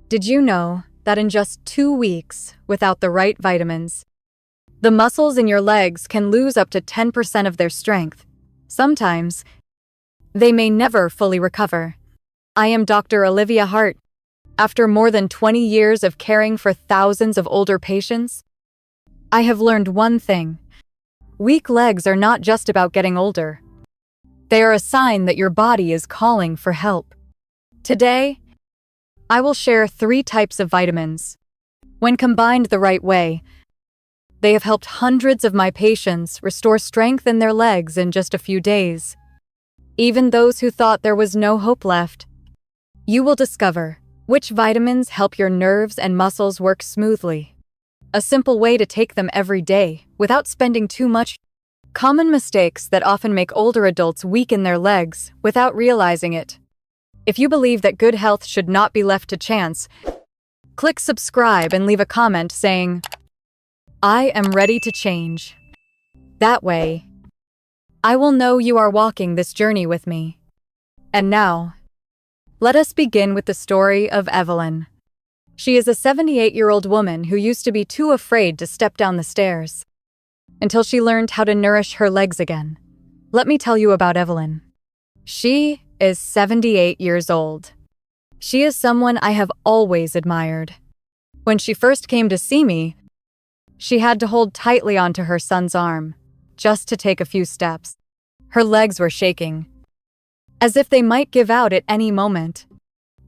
Did you know that in just 2 weeks, without the right vitamins, the muscles in your legs can lose up to 10% of their strength? Sometimes, they may never fully recover. I am Dr. Olivia Hart. After more than 20 years of caring for thousands of older patients, I have learned one thing. Weak legs are not just about getting older. They are a sign that your body is calling for help. Today, I will share 3 types of vitamins. When combined the right way, they have helped hundreds of my patients restore strength in their legs in just a few days. Even those who thought there was no hope left. You will discover which vitamins help your nerves and muscles work smoothly. A simple way to take them every day without spending too much. Common mistakes that often make older adults weaken their legs without realizing it. If you believe that good health should not be left to chance, click subscribe and leave a comment saying, "I am ready to change." That way, I will know you are walking this journey with me. And now, let us begin with the story of Evelyn. She is a 78-year-old woman who used to be too afraid to step down the stairs until she learned how to nourish her legs again. Let me tell you about Evelyn. She is 78 years old. She is someone I have always admired. When she first came to see me, she had to hold tightly onto her son's arm, just to take a few steps. Her legs were shaking, as if they might give out at any moment.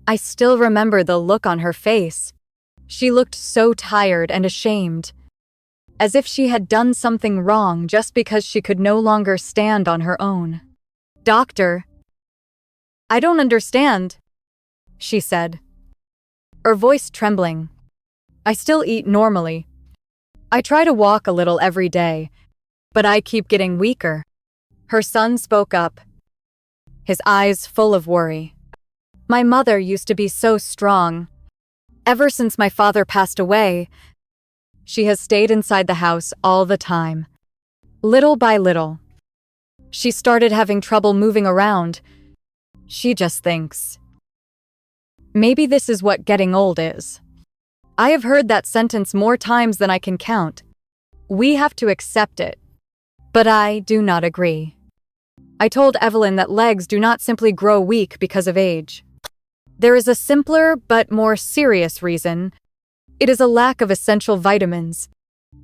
I still remember the look on her face. She looked so tired and ashamed, as if she had done something wrong just because she could no longer stand on her own. "Doctor, I don't understand," she said, her voice trembling. "I still eat normally. I try to walk a little every day, but I keep getting weaker." Her son spoke up, his eyes full of worry. "My mother used to be so strong. Ever since my father passed away, she has stayed inside the house all the time. Little by little, she started having trouble moving around. She just thinks, maybe this is what getting old is." I have heard that sentence more times than I can count. We have to accept it. But I do not agree. I told Evelyn that legs do not simply grow weak because of age. There is a simpler but more serious reason. It is a lack of essential vitamins.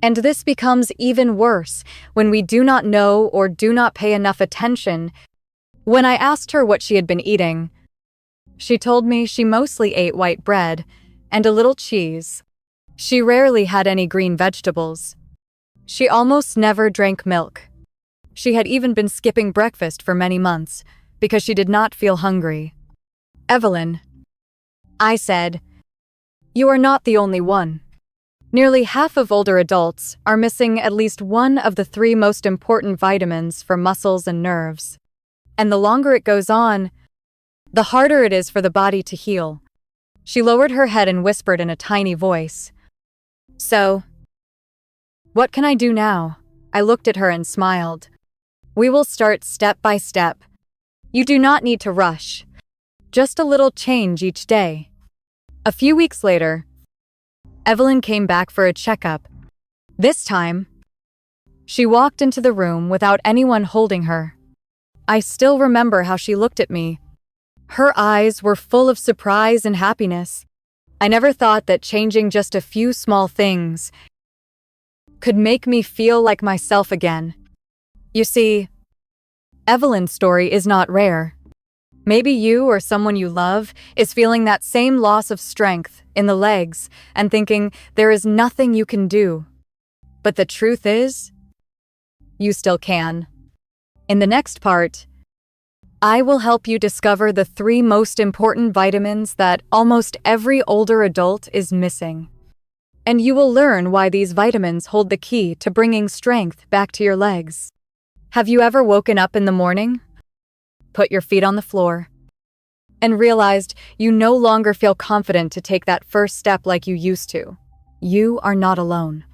And this becomes even worse when we do not know or do not pay enough attention. When I asked her what she had been eating, she told me she mostly ate white bread and a little cheese. She rarely had any green vegetables. She almost never drank milk. She had even been skipping breakfast for many months because she did not feel hungry. "Evelyn," I said, "you are not the only one. Nearly half of older adults are missing at least one of the 3 most important vitamins for muscles and nerves. And the longer it goes on, the harder it is for the body to heal." She lowered her head and whispered in a tiny voice, "So, what can I do now?" I looked at her and smiled. "We will start step by step. You do not need to rush. Just a little change each day." A few weeks later, Evelyn came back for a checkup. This time, she walked into the room without anyone holding her. I still remember how she looked at me. Her eyes were full of surprise and happiness. I never thought that changing just a few small things could make me feel like myself again. You see, Evelyn's story is not rare. Maybe you or someone you love is feeling that same loss of strength in the legs and thinking there is nothing you can do. But the truth is, you still can. In the next part, I will help you discover the 3 most important vitamins that almost every older adult is missing. And you will learn why these vitamins hold the key to bringing strength back to your legs. Have you ever woken up in the morning, put your feet on the floor, and realized you no longer feel confident to take that first step like you used to? You are not alone.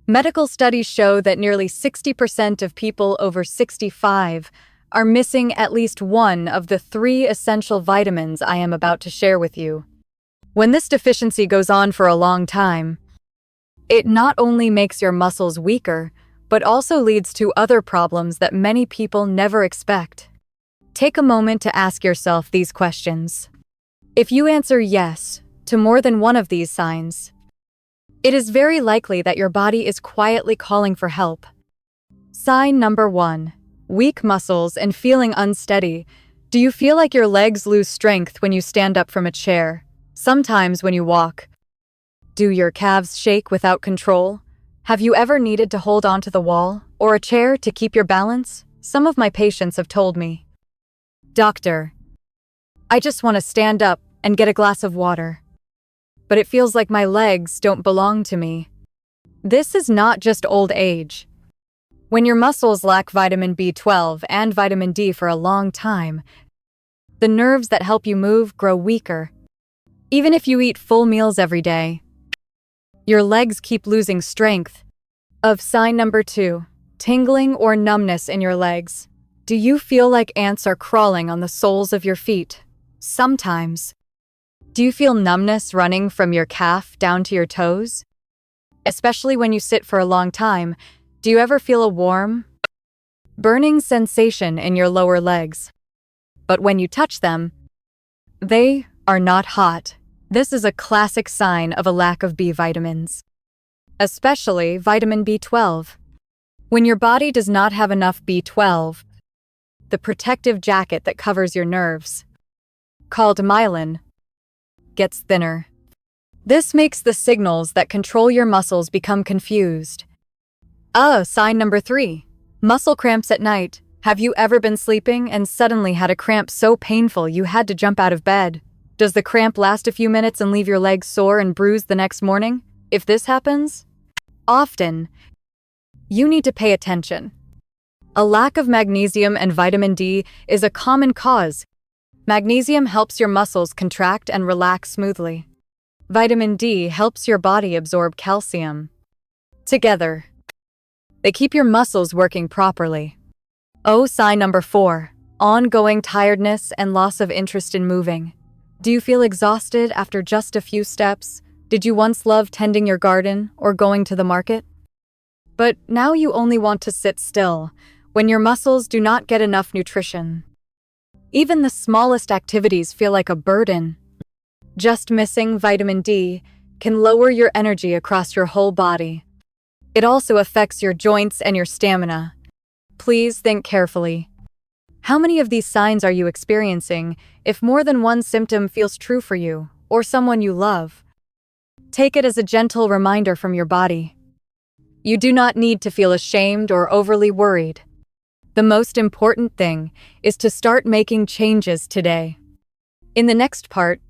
Medical studies show that nearly 60% of people over 65 are missing at least one of the 3 essential vitamins I am about to share with you. When this deficiency goes on for a long time, it not only makes your muscles weaker, but also leads to other problems that many people never expect. Take a moment to ask yourself these questions. If you answer yes to more than one of these signs, it is very likely that your body is quietly calling for help. Sign number 1. Weak muscles and feeling unsteady. Do you feel like your legs lose strength when you stand up from a chair? Sometimes when you walk. Do your calves shake without control? Have you ever needed to hold onto the wall or a chair to keep your balance? Some of my patients have told me, "Doctor, I just want to stand up and get a glass of water, but it feels like my legs don't belong to me." This is not just old age. When your muscles lack vitamin B12 and vitamin D for a long time, the nerves that help you move grow weaker. Even if you eat full meals every day, your legs keep losing strength. Sign number 2. Tingling or numbness in your legs. Do you feel like ants are crawling on the soles of your feet? Sometimes. Do you feel numbness running from your calf down to your toes? Especially when you sit for a long time, do you ever feel a warm, burning sensation in your lower legs? But when you touch them, they are not hot. This is a classic sign of a lack of B vitamins, especially vitamin B12. When your body does not have enough B12, the protective jacket that covers your nerves, called myelin, gets thinner. This makes the signals that control your muscles become confused. Sign number 3. Muscle cramps at night. Have you ever been sleeping and suddenly had a cramp so painful you had to jump out of bed? Does the cramp last a few minutes and leave your legs sore and bruised the next morning? If this happens, often, you need to pay attention. A lack of magnesium and vitamin D is a common cause. Magnesium helps your muscles contract and relax smoothly. Vitamin D helps your body absorb calcium. Together, they keep your muscles working properly. Sign number 4. Ongoing tiredness and loss of interest in moving. Do you feel exhausted after just a few steps? Did you once love tending your garden or going to the market? But now you only want to sit still when your muscles do not get enough nutrition. Even the smallest activities feel like a burden. Just missing vitamin D can lower your energy across your whole body. It also affects your joints and your stamina. Please think carefully. How many of these signs are you experiencing? If more than one symptom feels true for you or someone you love, take it as a gentle reminder from your body. You do not need to feel ashamed or overly worried. The most important thing is to start making changes today. In the next part,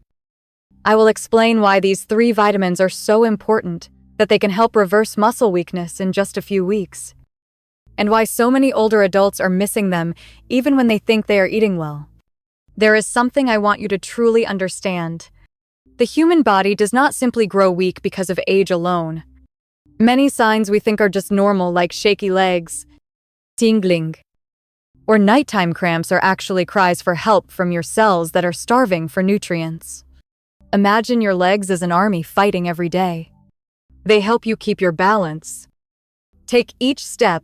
I will explain why these 3 vitamins are so important that they can help reverse muscle weakness in just a few weeks, and why so many older adults are missing them even when they think they are eating well. There is something I want you to truly understand. The human body does not simply grow weak because of age alone. Many signs we think are just normal, like shaky legs, tingling, or nighttime cramps, are actually cries for help from your cells that are starving for nutrients. Imagine your legs as an army fighting every day. They help you keep your balance, take each step,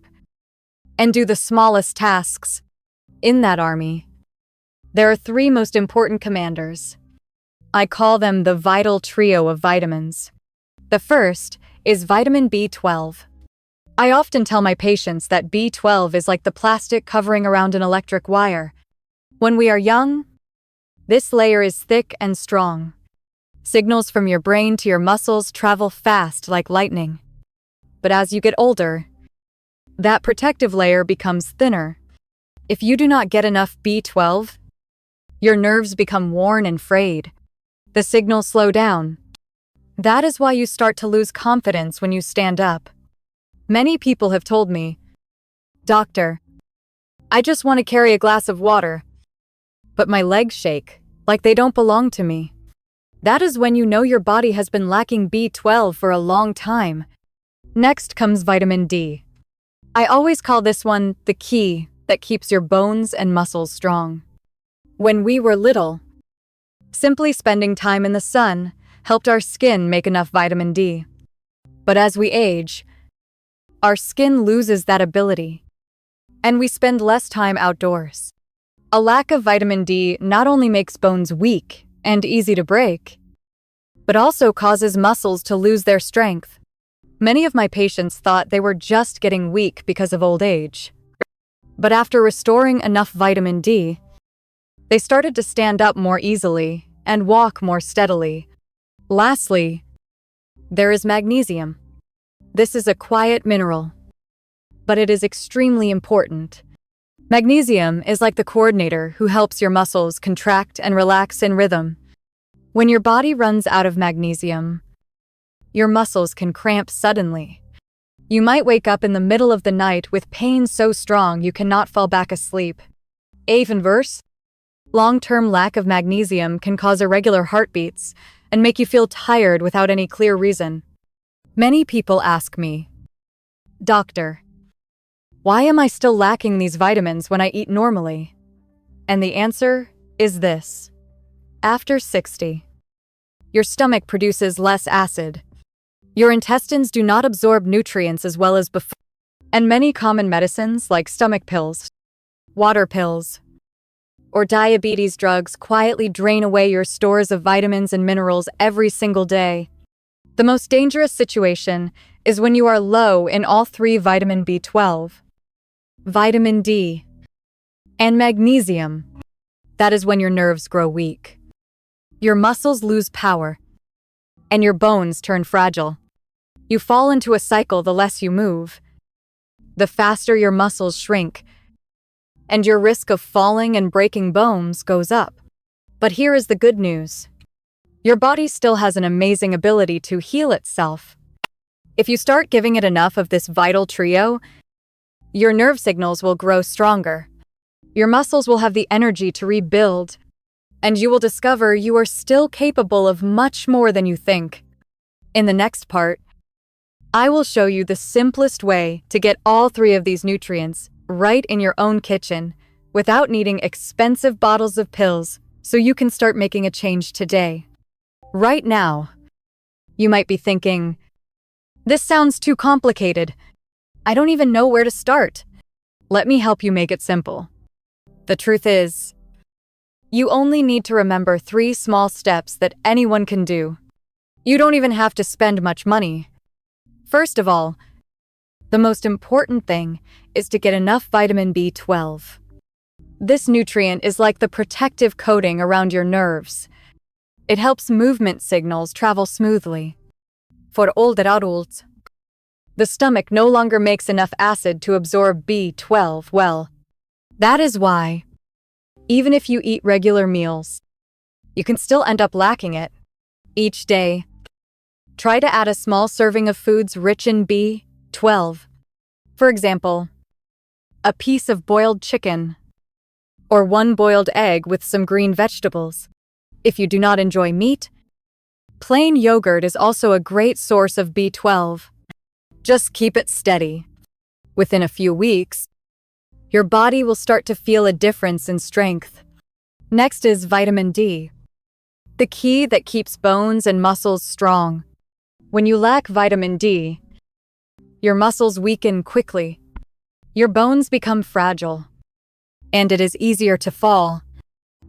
and do the smallest tasks. In that army, there are 3 most important commanders. I call them the vital trio of vitamins. The first is vitamin B12. I often tell my patients that B12 is like the plastic covering around an electric wire. When we are young, this layer is thick and strong. Signals from your brain to your muscles travel fast like lightning. But as you get older, that protective layer becomes thinner. If you do not get enough B12, your nerves become worn and frayed. The signals slow down. That is why you start to lose confidence when you stand up. Many people have told me, "Doctor, I just want to carry a glass of water, but my legs shake, like they don't belong to me." That is when you know your body has been lacking B12 for a long time. Next comes vitamin D. I always call this one the key that keeps your bones and muscles strong. When we were little, simply spending time in the sun, helped our skin make enough vitamin D. But as we age, our skin loses that ability, and we spend less time outdoors. A lack of vitamin D not only makes bones weak and easy to break, but also causes muscles to lose their strength. Many of my patients thought they were just getting weak because of old age. But after restoring enough vitamin D, they started to stand up more easily and walk more steadily. Lastly, there is magnesium. This is a quiet mineral, but it is extremely important. Magnesium is like the coordinator who helps your muscles contract and relax in rhythm. When your body runs out of magnesium, your muscles can cramp suddenly. You might wake up in the middle of the night with pain so strong you cannot fall back asleep. Even worse, long-term lack of magnesium can cause irregular heartbeats and make you feel tired without any clear reason. Many people ask me, "Doctor, why am I still lacking these vitamins when I eat normally?" And the answer is this. After 60, your stomach produces less acid. Your intestines do not absorb nutrients as well as before, and many common medicines like stomach pills, water pills, or diabetes drugs quietly drain away your stores of vitamins and minerals every single day. The most dangerous situation is when you are low in all three: vitamin B12, vitamin D, and magnesium. That is when your nerves grow weak, your muscles lose power, and your bones turn fragile. You fall into a cycle: the less you move, the faster your muscles shrink, and your risk of falling and breaking bones goes up. But here is the good news. Your body still has an amazing ability to heal itself. If you start giving it enough of this vital trio, your nerve signals will grow stronger. Your muscles will have the energy to rebuild, and you will discover you are still capable of much more than you think. In the next part, I will show you the simplest way to get all three of these nutrients right in your own kitchen without needing expensive bottles of pills, so you can start making a change today. Right now, you might be thinking, "This sounds too complicated. I don't even know where to start." Let me help you make it simple. The truth is, you only need to remember 3 small steps that anyone can do. You don't even have to spend much money. First of all, the most important thing is to get enough vitamin B12. This nutrient is like the protective coating around your nerves. It helps movement signals travel smoothly. For older adults, the stomach no longer makes enough acid to absorb B12 well. That is why, even if you eat regular meals, you can still end up lacking it. Each day, try to add a small serving of foods rich in B12. For example, a piece of boiled chicken, or 1 boiled egg with some green vegetables. If you do not enjoy meat, plain yogurt is also a great source of B12. Just keep it steady. Within a few weeks, your body will start to feel a difference in strength. Next is vitamin D, the key that keeps bones and muscles strong. When you lack vitamin D, your muscles weaken quickly, your bones become fragile, and it is easier to fall.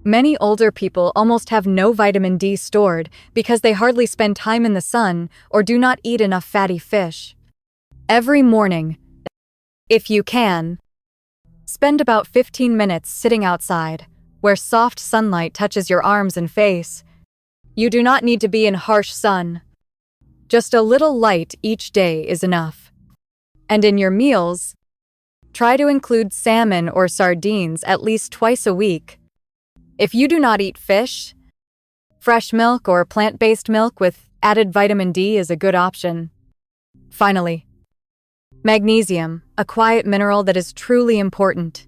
Many older people almost have no vitamin D stored because they hardly spend time in the sun or do not eat enough fatty fish. Every morning, if you can, spend about 15 minutes sitting outside, where soft sunlight touches your arms and face. You do not need to be in harsh sun. Just a little light each day is enough. And in your meals, try to include salmon or sardines at least twice a week. If you do not eat fish, fresh milk or plant-based milk with added vitamin D is a good option. Finally, magnesium, a quiet mineral that is truly important.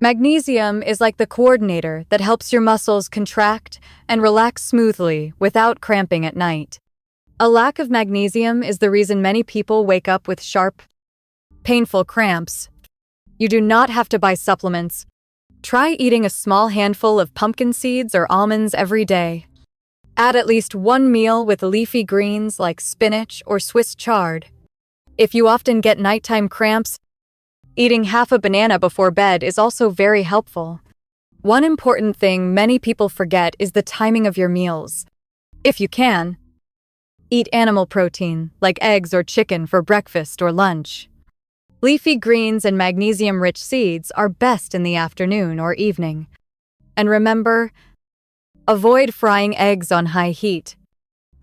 Magnesium is like the coordinator that helps your muscles contract and relax smoothly without cramping at night. A lack of magnesium is the reason many people wake up with sharp, painful cramps. You do not have to buy supplements. Try eating a small handful of pumpkin seeds or almonds every day. Add at least one meal with leafy greens like spinach or Swiss chard. If you often get nighttime cramps, eating half a banana before bed is also very helpful. One important thing many people forget is the timing of your meals. If you can, eat animal protein, like eggs or chicken, for breakfast or lunch. Leafy greens and magnesium-rich seeds are best in the afternoon or evening. And remember, avoid frying eggs on high heat.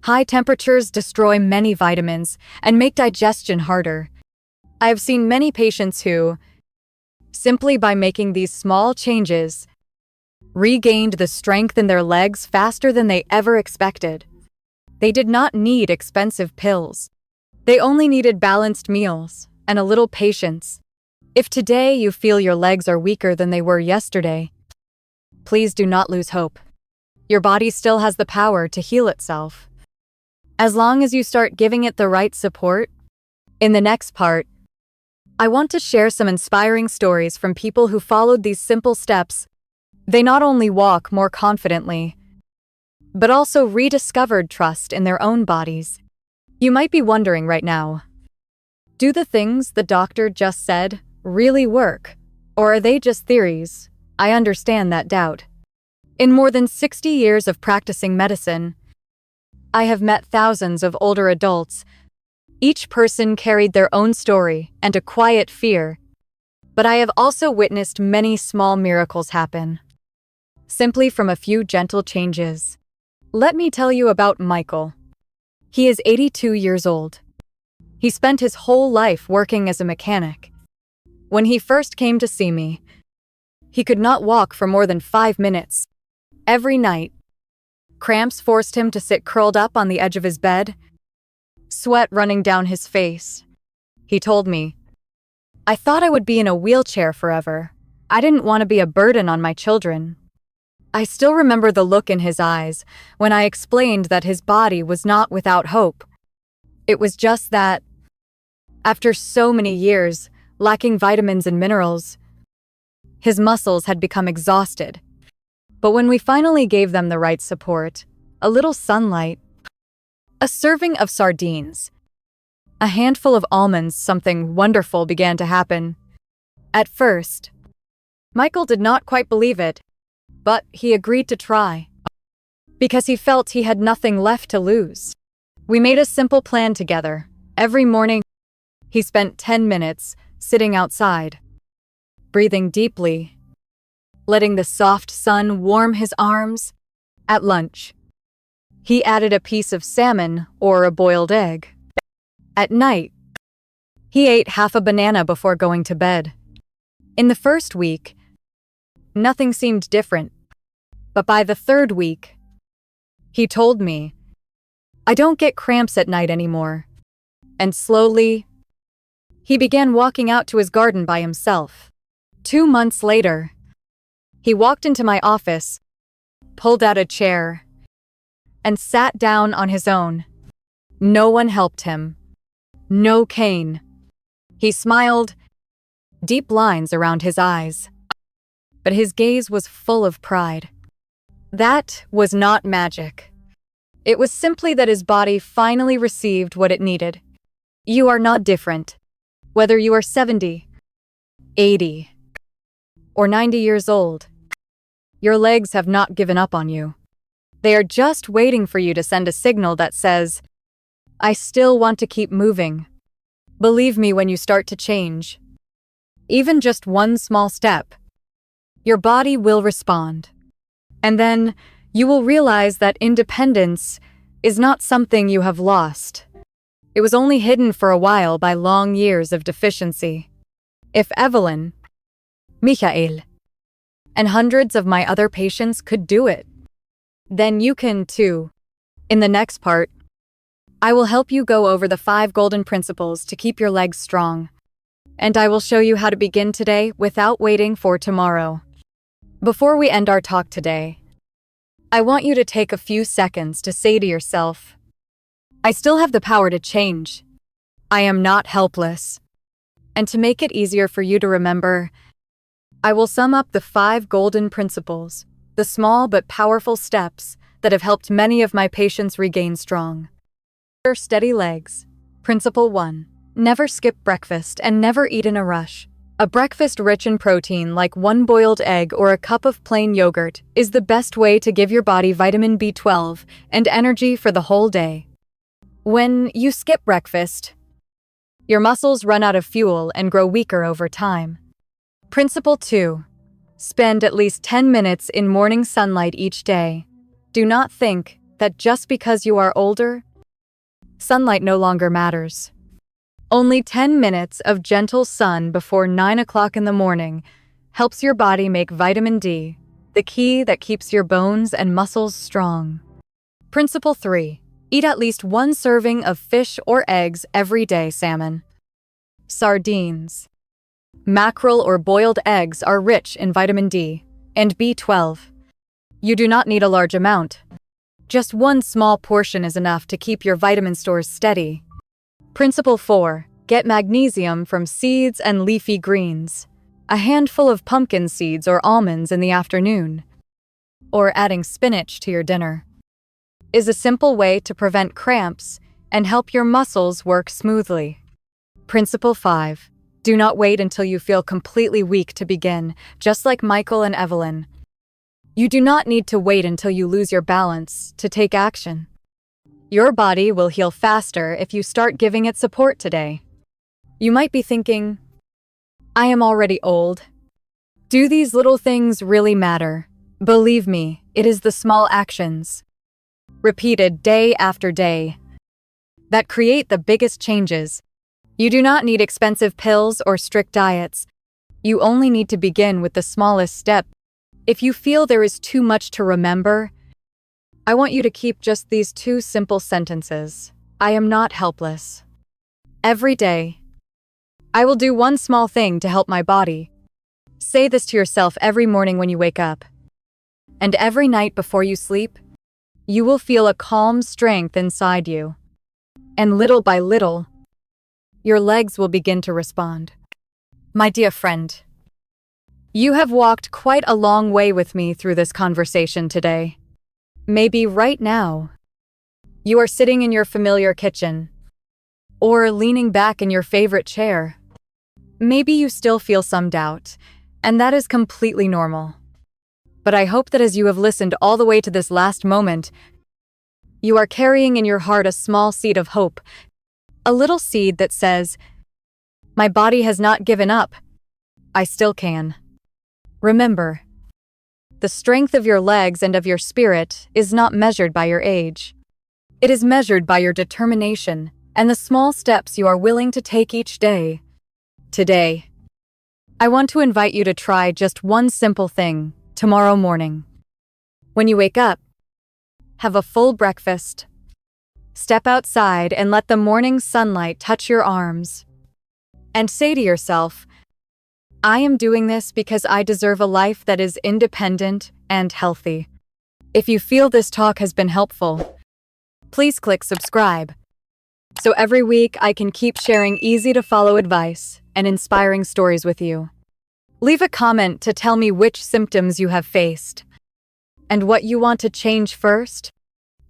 High temperatures destroy many vitamins and make digestion harder. I have seen many patients who, simply by making these small changes, regained the strength in their legs faster than they ever expected. They did not need expensive pills. They only needed balanced meals and a little patience. If today you feel your legs are weaker than they were yesterday, please do not lose hope. Your body still has the power to heal itself. As long as you start giving it the right support. In the next part, I want to share some inspiring stories from people who followed these simple steps. They not only walk more confidently, but also rediscovered trust in their own bodies. You might be wondering right now, do the things the doctor just said really work? Or are they just theories? I understand that doubt. In more than 60 years of practicing medicine, I have met thousands of older adults. Each person carried their own story and a quiet fear. But I have also witnessed many small miracles happen, simply from a few gentle changes. Let me tell you about Michael. He is 82 years old. He spent his whole life working as a mechanic. When he first came to see me, he could not walk for more than 5 minutes. Every night, cramps forced him to sit curled up on the edge of his bed, sweat running down his face. He told me, "I thought I would be in a wheelchair forever. I didn't want to be a burden on my children." I still remember the look in his eyes when I explained that his body was not without hope. It was just that, after so many years, lacking vitamins and minerals, his muscles had become exhausted. But when we finally gave them the right support, a little sunlight, a serving of sardines, a handful of almonds, something wonderful began to happen. At first, Michael did not quite believe it, but he agreed to try, because he felt he had nothing left to lose. We made a simple plan together. Every morning, he spent 10 minutes sitting outside, breathing deeply, letting the soft sun warm his arms. At lunch, he added a piece of salmon or a boiled egg. At night, he ate half a banana before going to bed. In the first week, nothing seemed different. But by the third week, he told me, "I don't get cramps at night anymore." And slowly, he began walking out to his garden by himself. 2 months later, he walked into my office, pulled out a chair, and sat down on his own. No one helped him. No cane. He smiled, deep lines around his eyes. But his gaze was full of pride. That was not magic. It was simply that his body finally received what it needed. You are not different. Whether you are 70, 80, or 90 years old, your legs have not given up on you. They are just waiting for you to send a signal that says, "I still want to keep moving." Believe me when you start to change. Even just one small step, your body will respond. And then you will realize that independence is not something you have lost. It was only hidden for a while by long years of deficiency. If Evelyn, Michael, and hundreds of my other patients could do it, then you can too. In the next part, I will help you go over the 5 golden principles to keep your legs strong. And I will show you how to begin today without waiting for tomorrow. Before we end our talk today, I want you to take a few seconds to say to yourself, "I still have the power to change. I am not helpless." And to make it easier for you to remember, I will sum up the 5 golden principles, the small but powerful steps that have helped many of my patients regain strong, steady legs. Principle 1. Never skip breakfast and never eat in a rush. A breakfast rich in protein, like one boiled egg or a cup of plain yogurt, is the best way to give your body vitamin B12 and energy for the whole day. When you skip breakfast, your muscles run out of fuel and grow weaker over time. Principle 2. Spend at least 10 minutes in morning sunlight each day. Do not think that just because you are older, sunlight no longer matters. Only 10 minutes of gentle sun before 9 o'clock in the morning helps your body make vitamin D, the key that keeps your bones and muscles strong. Principle 3. Eat at least one serving of fish or eggs every day. Salmon, sardines, mackerel, or boiled eggs are rich in vitamin D and B12. You do not need a large amount. Just one small portion is enough to keep your vitamin stores steady. Principle 4. Get magnesium from seeds and leafy greens. A handful of pumpkin seeds or almonds in the afternoon, or adding spinach to your dinner, is a simple way to prevent cramps and help your muscles work smoothly. Principle 5. Do not wait until you feel completely weak to begin, just like Michael and Evelyn. You do not need to wait until you lose your balance to take action. Your body will heal faster if you start giving it support today. You might be thinking, I am already old. Do these little things really matter? Believe me, it is the small actions, repeated day after day, that create the biggest changes. You do not need expensive pills or strict diets. You only need to begin with the smallest step. If you feel there is too much to remember, I want you to keep just these 2 simple sentences. I am not helpless. Every day, I will do one small thing to help my body. Say this to yourself every morning when you wake up. And every night before you sleep, you will feel a calm strength inside you. And little by little, your legs will begin to respond. My dear friend, you have walked quite a long way with me through this conversation today. Maybe right now, you are sitting in your familiar kitchen, or leaning back in your favorite chair. Maybe you still feel some doubt, and that is completely normal. But I hope that as you have listened all the way to this last moment, you are carrying in your heart a small seed of hope, a little seed that says, my body has not given up. I still can. Remember, the strength of your legs and of your spirit is not measured by your age. It is measured by your determination and the small steps you are willing to take each day. Today, I want to invite you to try just one simple thing tomorrow morning. When you wake up, have a full breakfast. Step outside and let the morning sunlight touch your arms. And say to yourself, I am doing this because I deserve a life that is independent and healthy. If you feel this talk has been helpful, please click subscribe, so every week I can keep sharing easy-to-follow advice and inspiring stories with you. Leave a comment to tell me which symptoms you have faced and what you want to change first.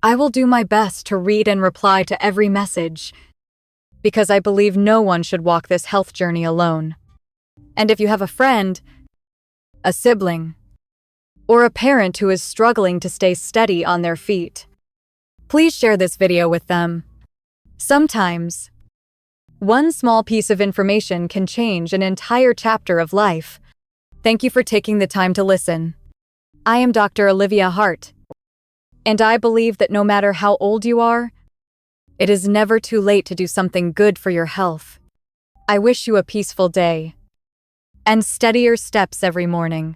I will do my best to read and reply to every message, because I believe no one should walk this health journey alone. And if you have a friend, a sibling, or a parent who is struggling to stay steady on their feet, please share this video with them. Sometimes, one small piece of information can change an entire chapter of life. Thank you for taking the time to listen. I am Dr. Olivia Hart, and I believe that no matter how old you are, it is never too late to do something good for your health. I wish you a peaceful day and steadier steps every morning.